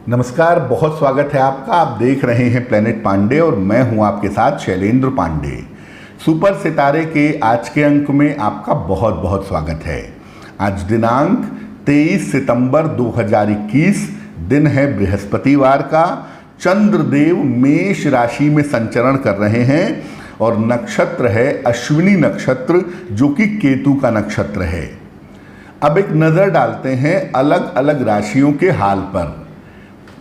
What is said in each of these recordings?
नमस्कार, बहुत स्वागत है आपका। आप देख रहे हैं प्लेनेट पांडे और मैं हूं आपके साथ शैलेंद्र पांडे। सुपर सितारे के आज के अंक में आपका बहुत बहुत स्वागत है। आज दिनांक 23 सितंबर 2021 दिन है बृहस्पतिवार का। चंद्रदेव मेष राशि में संचरण कर रहे हैं और नक्षत्र है अश्विनी नक्षत्र, जो कि केतु का नक्षत्र है। अब एक नजर डालते हैं अलग अलग राशियों के हाल पर।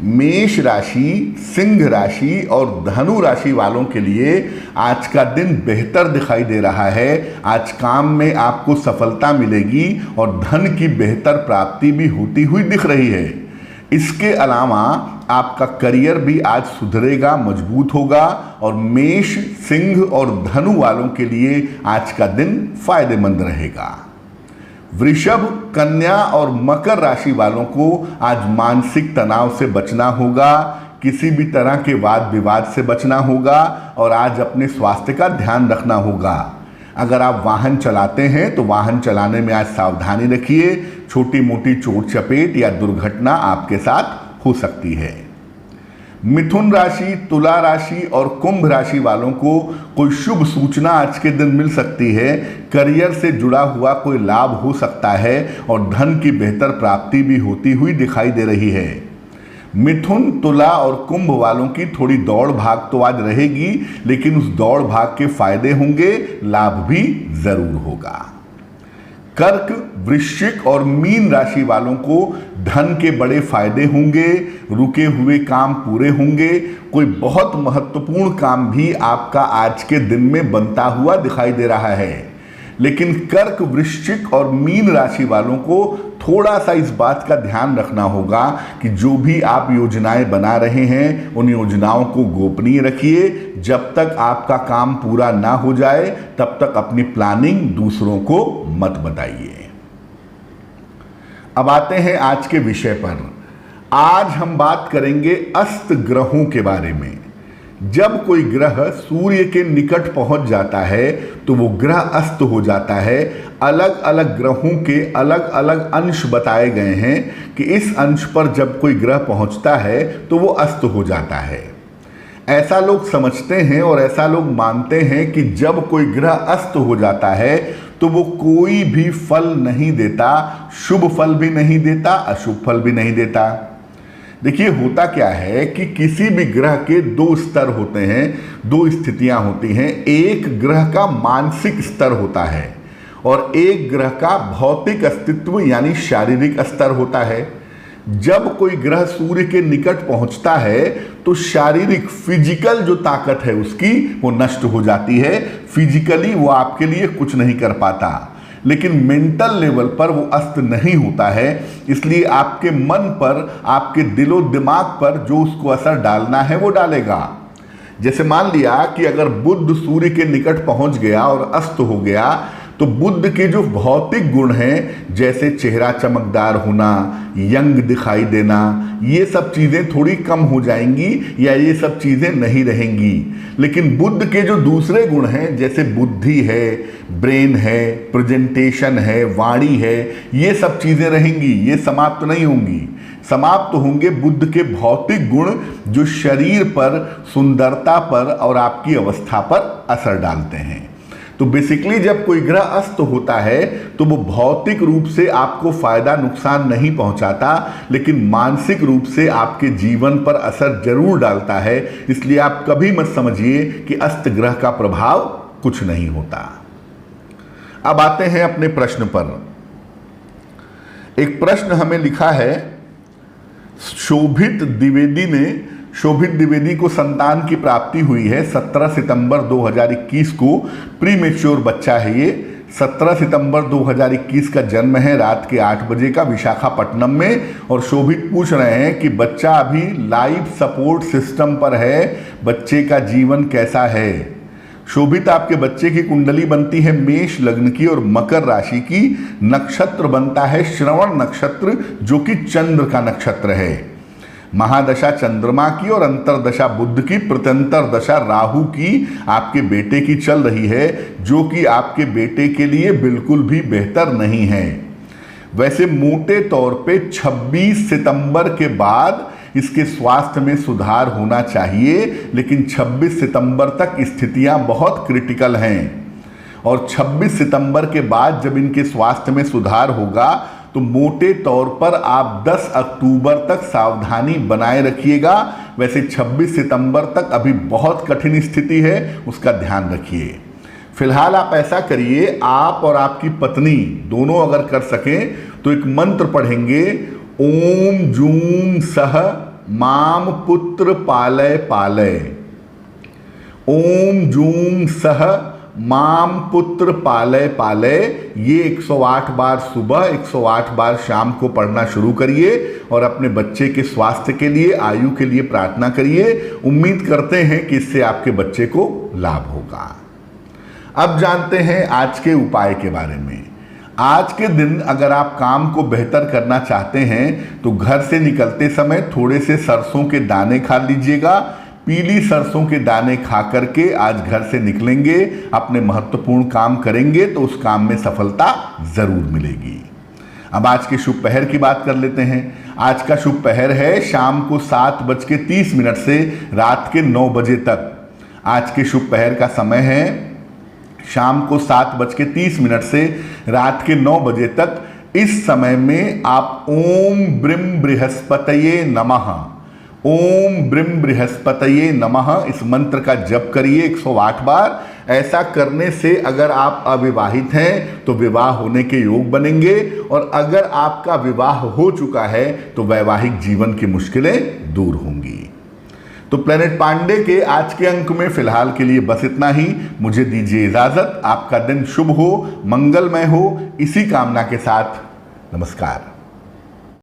मेष राशि, सिंह राशि और धनु राशि वालों के लिए आज का दिन बेहतर दिखाई दे रहा है। आज काम में आपको सफलता मिलेगी और धन की बेहतर प्राप्ति भी होती हुई दिख रही है। इसके अलावा आपका करियर भी आज सुधरेगा, मजबूत होगा और मेष, सिंह और धनु वालों के लिए आज का दिन फायदेमंद रहेगा। वृषभ, कन्या और मकर राशि वालों को आज मानसिक तनाव से बचना होगा, किसी भी तरह के वाद विवाद से बचना होगा और आज अपने स्वास्थ्य का ध्यान रखना होगा। अगर आप वाहन चलाते हैं तो वाहन चलाने में आज सावधानी रखिए। छोटी मोटी चोट चपेट या दुर्घटना आपके साथ हो सकती है। मिथुन राशि, तुला राशि और कुंभ राशि वालों को कोई शुभ सूचना आज के दिन मिल सकती है। करियर से जुड़ा हुआ कोई लाभ हो सकता है और धन की बेहतर प्राप्ति भी होती हुई दिखाई दे रही है। मिथुन, तुला और कुंभ वालों की थोड़ी दौड़ भाग तो आज रहेगी, लेकिन उस दौड़ भाग के फायदे होंगे, लाभ भी जरूर होगा। कर्क, वृश्चिक और मीन राशि वालों को धन के बड़े फायदे होंगे, रुके हुए काम पूरे होंगे। कोई बहुत महत्वपूर्ण काम भी आपका आज के दिन में बनता हुआ दिखाई दे रहा है। लेकिन कर्क, वृश्चिक और मीन राशि वालों को थोड़ा सा इस बात का ध्यान रखना होगा कि जो भी आप योजनाएं बना रहे हैं उन योजनाओं को गोपनीय रखिए। जब तक आपका काम पूरा ना हो जाए तब तक अपनी प्लानिंग दूसरों को मत बताइए। अब आते हैं आज के विषय पर। आज हम बात करेंगे अस्त ग्रहों के बारे में। जब कोई ग्रह सूर्य के निकट पहुंच जाता है तो वो ग्रह अस्त हो जाता है। अलग अलग ग्रहों के अलग अलग अंश बताए गए हैं कि इस अंश पर जब कोई ग्रह पहुंचता है तो वो अस्त हो जाता है। ऐसा लोग समझते हैं और ऐसा लोग मानते हैं कि जब कोई ग्रह अस्त हो जाता है तो वो कोई भी फल नहीं देता, शुभ फल भी नहीं देता, अशुभ फल भी नहीं देता। देखिए, होता क्या है कि किसी भी ग्रह के दो स्तर होते हैं, दो स्थितियां होती हैं। एक ग्रह का मानसिक स्तर होता है और एक ग्रह का भौतिक अस्तित्व यानी शारीरिक स्तर होता है। जब कोई ग्रह सूर्य के निकट पहुंचता है तो शारीरिक फिजिकल जो ताकत है उसकी वो नष्ट हो जाती है। फिजिकली वो आपके लिए कुछ नहीं कर पाता, लेकिन मेंटल लेवल पर वो अस्त नहीं होता है। इसलिए आपके मन पर, आपके दिलो दिमाग पर जो उसको असर डालना है वो डालेगा। जैसे मान लिया कि अगर बुध सूर्य के निकट पहुंच गया और अस्त हो गया तो बुध के जो भौतिक गुण हैं, जैसे चेहरा चमकदार होना, यंग दिखाई देना, ये सब चीज़ें थोड़ी कम हो जाएंगी या ये सब चीज़ें नहीं रहेंगी। लेकिन बुध के जो दूसरे गुण हैं, जैसे बुद्धि है, ब्रेन है, प्रेजेंटेशन है, वाणी है, ये सब चीज़ें रहेंगी, ये समाप्त नहीं होंगी। समाप्त होंगे बुध के भौतिक गुण जो शरीर पर, सुंदरता पर और आपकी अवस्था पर असर डालते हैं। तो बेसिकली जब कोई ग्रह अस्त होता है तो वो भौतिक रूप से आपको फायदा नुकसान नहीं पहुंचाता, लेकिन मानसिक रूप से आपके जीवन पर असर जरूर डालता है। इसलिए आप कभी मत समझिए कि अस्त ग्रह का प्रभाव कुछ नहीं होता। अब आते हैं अपने प्रश्न पर। एक प्रश्न हमें लिखा है, शोभित द्विवेदी को संतान की प्राप्ति हुई है। 17 सितंबर 2021 को प्रीमेच्योर बच्चा है ये। 17 सितंबर 2021 का जन्म है, रात के 8 बजे का, विशाखापट्टनम में। और शोभित पूछ रहे हैं कि बच्चा अभी लाइफ सपोर्ट सिस्टम पर है, बच्चे का जीवन कैसा है। शोभित, आपके बच्चे की कुंडली बनती है मेष लग्न की और मकर राशि की। नक्षत्र बनता है श्रवण नक्षत्र, जो कि चंद्र का नक्षत्र है। महादशा चंद्रमा की और अंतरदशा बुध की, प्रत्यंतर दशा राहु की आपके बेटे की चल रही है, जो कि आपके बेटे के लिए बिल्कुल भी बेहतर नहीं है। वैसे मोटे तौर पे 26 सितंबर के बाद इसके स्वास्थ्य में सुधार होना चाहिए, लेकिन 26 सितंबर तक स्थितियां बहुत क्रिटिकल हैं और 26 सितंबर के बाद जब इनके स्वास्थ्य में सुधार होगा तो मोटे तौर पर आप 10 अक्टूबर तक सावधानी बनाए रखिएगा। वैसे 26 सितंबर तक अभी बहुत कठिन स्थिति है, उसका ध्यान रखिए। फिलहाल आप ऐसा करिए, आप और आपकी पत्नी दोनों अगर कर सकें तो एक मंत्र पढ़ेंगे, ओम जूम सह माम पुत्र पालय पालय। ओम जूम सह माम पुत्र पालय पालय। ये 108 बार सुबह, 108 बार शाम को पढ़ना शुरू करिए और अपने बच्चे के स्वास्थ्य के लिए, आयु के लिए प्रार्थना करिए। उम्मीद करते हैं कि इससे आपके बच्चे को लाभ होगा। अब जानते हैं आज के उपाय के बारे में। आज के दिन अगर आप काम को बेहतर करना चाहते हैं तो घर से निकलते समय थोड़े से सरसों के दाने खा लीजिएगा। पीली सरसों के दाने खा करके आज घर से निकलेंगे, अपने महत्वपूर्ण काम करेंगे तो उस काम में सफलता जरूर मिलेगी। अब आज के शुभ पहर की बात कर लेते हैं। आज का शुभ पहर है शाम को 7:30 से रात के 9 बजे तक। आज के शुभ पहर का समय है शाम को 7:30 से रात के 9 बजे तक। इस समय में आप ओम ब्रीम बृहस्पतये नमः, ओम ब्रीम बृहस्पतये नमः इस मंत्र का जप करिए 108 बार। ऐसा करने से अगर आप अविवाहित हैं तो विवाह होने के योग बनेंगे, और अगर आपका विवाह हो चुका है तो वैवाहिक जीवन की मुश्किलें दूर होंगी। तो प्लेनेट पांडे के आज के अंक में फिलहाल के लिए बस इतना ही। मुझे दीजिए इजाजत। आपका दिन शुभ हो, मंगलमय हो, इसी कामना के साथ नमस्कार।